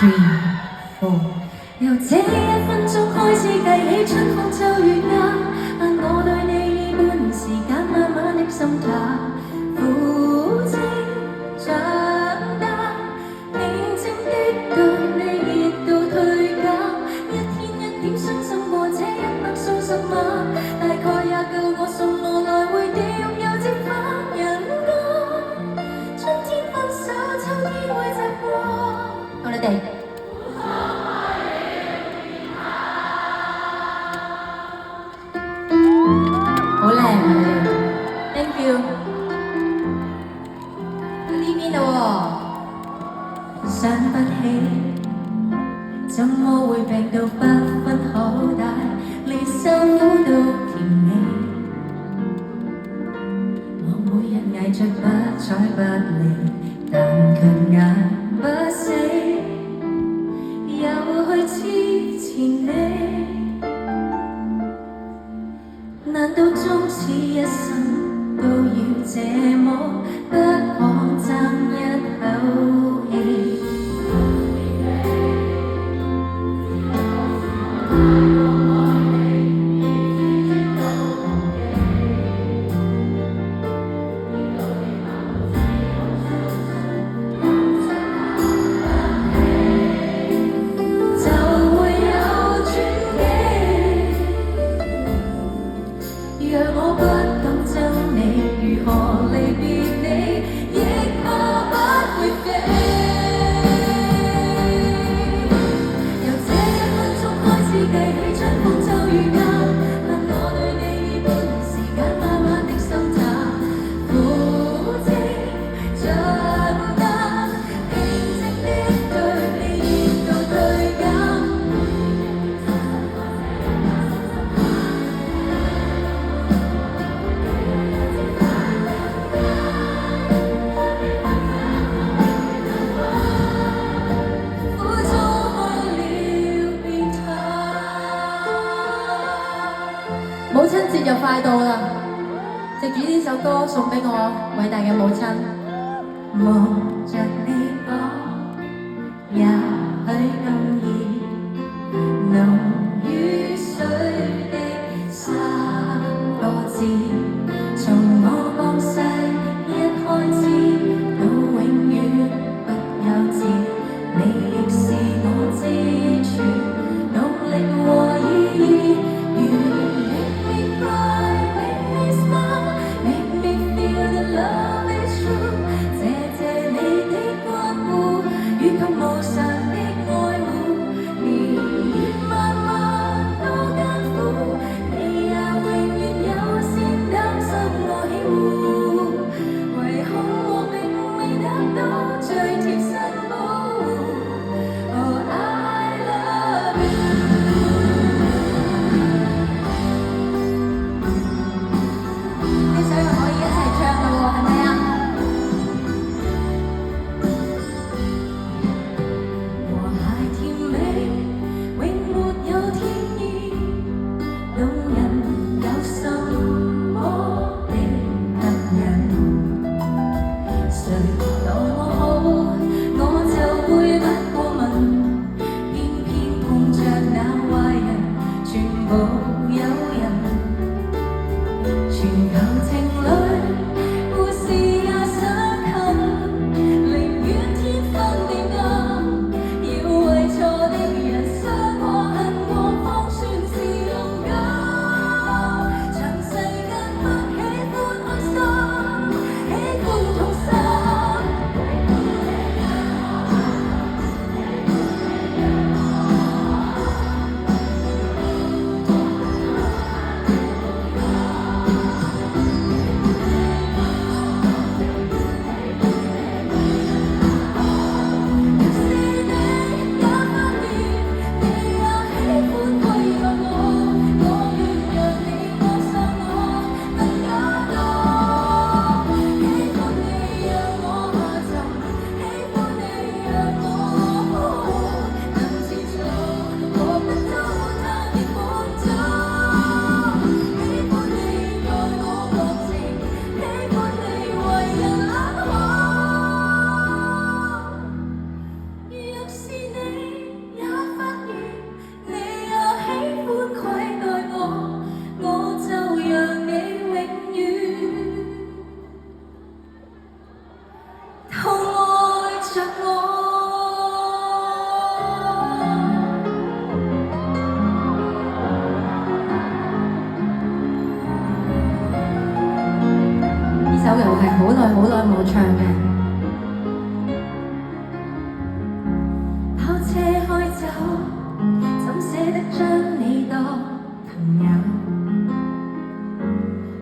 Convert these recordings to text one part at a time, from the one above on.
three, four。由這一分鐘開始計起，春風秋雨間，但我對你已半年時間，慢慢的心淡，苦精長大，平靜的對你熱度退減，一天一點傷心過這100數十萬，大概也夠我送我來回地獄又折返人間，春天分手，秋天會習慣。到你哋。好靚啊你哋 ，thank you。呢邊嘞喎，想不起，怎麼會病到不分好大，連受苦都甜美。我每日捱着不睬不理，但卻捱不死，又去痴纏你。難道終此一生都要這麼不可爭一口氣？若我不敢憎你，如何離別你，亦怕不會飛。由這1分鐘開始計起，春風秋雨間，但我對你已半年時間，慢慢的心淡，苦精長大，平靜的對你熱度退減。母親節又快到啦，藉住呢首歌送俾我偉大嘅母親。望着你講，也許更易，濃於水的3個字，從我降世一開始到永遠不休止，你亦是我支柱，動力和意義。冇唱嘅。跑車開走，怎捨得將你當朋友？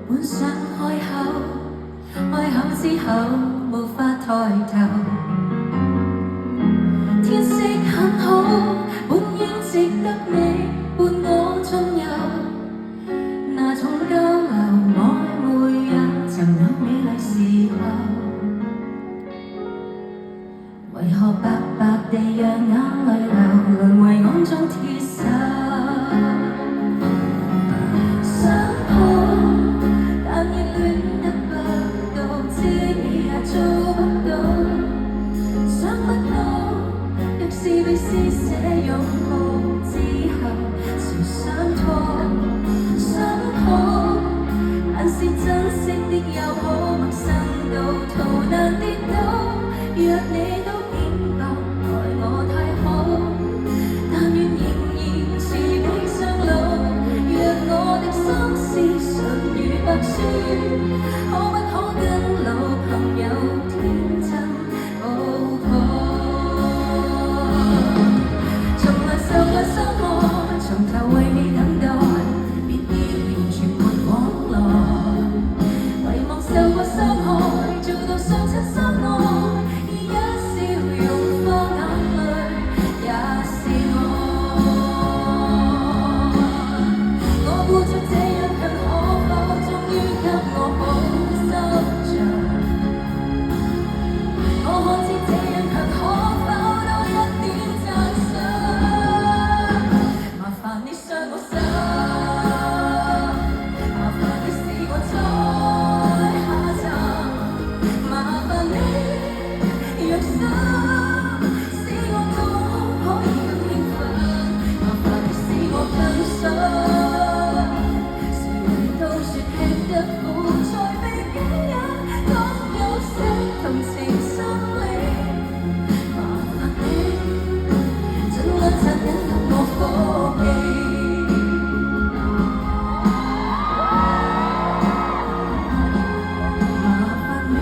本想開口之後無法抬頭。天色很好，本應值得你伴我進遊。那種交流曖昧也曾有美麗時候，為何白白地讓眼淚流，淪為暗中鐵手？想抱，但熱戀得不到，知你也做不到。想不到，若是被施捨擁抱之後，誰想拖？想抱，但是珍惜的又好，陌生到逃難跌倒。若你都警覺愛我太好，但願仍然遲比上路。若我的心事純如白雪，可不可跟老朋友天真抱抱？從來受過傷害，從頭為你等待，別要完全沒往來。遺忘受過傷害，做到相親相愛，以一笑容化眼淚，也是愛。我付出這樣強，可否終於給我好心腸？我看似這樣強，可否多一點讚賞？麻煩你上我手，麻煩你試我再下站，麻煩你若想使我都可以更興奮，麻煩你使我更想。誰人都說吃得苦才被感恩，總有些同情心理。麻煩你盡量殘忍給我科技。麻煩你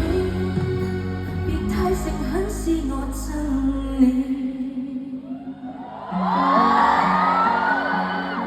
別太誠懇，使我憎你。